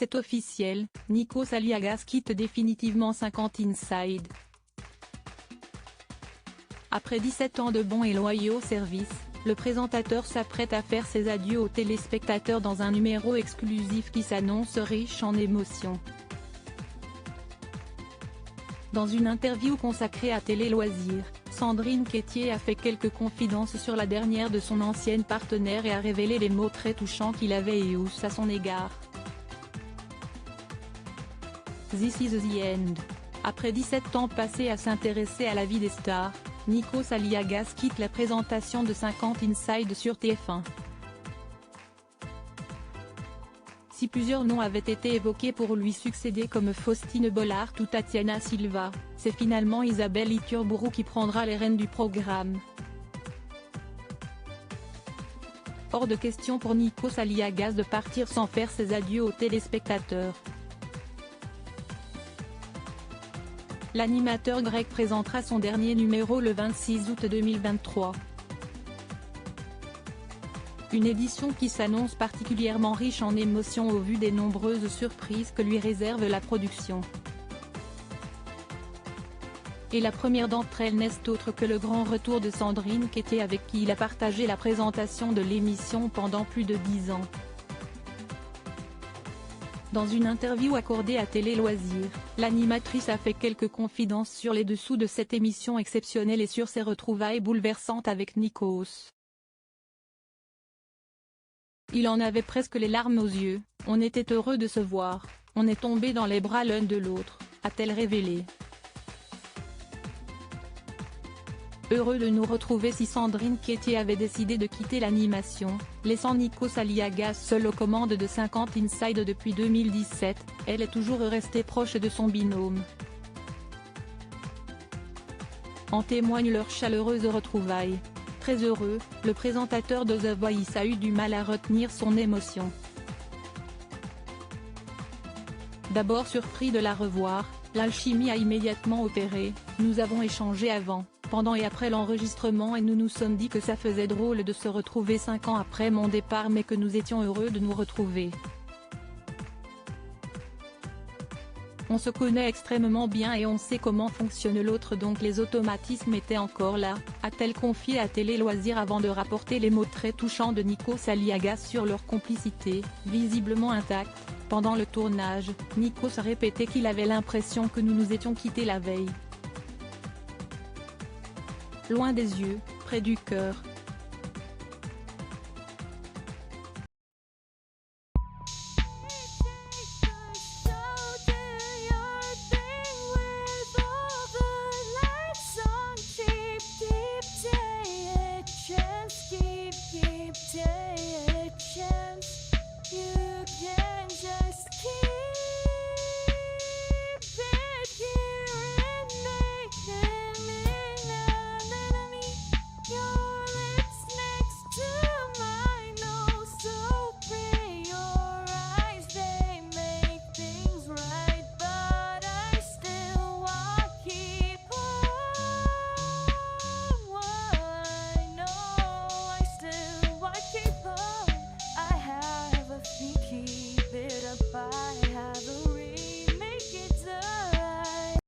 C'est officiel, Nikos Aliagas quitte définitivement 50 Inside. Après 17 ans de bons et loyaux services, le présentateur s'apprête à faire ses adieux aux téléspectateurs dans un numéro exclusif qui s'annonce riche en émotions. Dans une interview consacrée à Télé Loisirs, Sandrine Quétier a fait quelques confidences sur la dernière de son ancienne partenaire et a révélé les mots très touchants qu'il avait eus à son égard. This is the end. Après 17 ans passés à s'intéresser à la vie des stars, Nikos Aliagas quitte la présentation de 50 Inside sur TF1. Si plusieurs noms avaient été évoqués pour lui succéder comme Faustine Bollard ou Tatiana Silva, c'est finalement Isabelle Iturburu qui prendra les rênes du programme. Hors de question pour Nikos Aliagas de partir sans faire ses adieux aux téléspectateurs. L'animateur grec présentera son dernier numéro le 26 août 2023. Une édition qui s'annonce particulièrement riche en émotions au vu des nombreuses surprises que lui réserve la production. Et la première d'entre elles n'est autre que le grand retour de Sandrine Quétier avec qui il a partagé la présentation de l'émission pendant plus de 10 ans. Dans une interview accordée à Télé Loisirs, l'animatrice a fait quelques confidences sur les dessous de cette émission exceptionnelle et sur ses retrouvailles bouleversantes avec Nikos. Il en avait presque les larmes aux yeux, on était heureux de se voir, on est tombé dans les bras l'un de l'autre, a-t-elle révélé. Heureux de nous retrouver. Si Sandrine Quétier avait décidé de quitter l'animation, laissant Nikos Aliagas seul aux commandes de 50 Inside depuis 2017, elle est toujours restée proche de son binôme. En témoignent leurs chaleureuses retrouvailles. Très heureux, le présentateur de The Voice a eu du mal à retenir son émotion. D'abord surpris de la revoir, l'alchimie a immédiatement opéré, nous avons échangé avant, pendant et après l'enregistrement et nous nous sommes dit que ça faisait drôle de se retrouver 5 ans après mon départ mais que nous étions heureux de nous retrouver. On se connaît extrêmement bien et on sait comment fonctionne l'autre donc les automatismes étaient encore là, a-t-elle confié à Télé Loisirs avant de rapporter les mots très touchants de Nikos Aliagas sur leur complicité, visiblement intacte. Pendant le tournage, Nikos a répété qu'il avait l'impression que nous nous étions quittés la veille. Loin des yeux, près du cœur,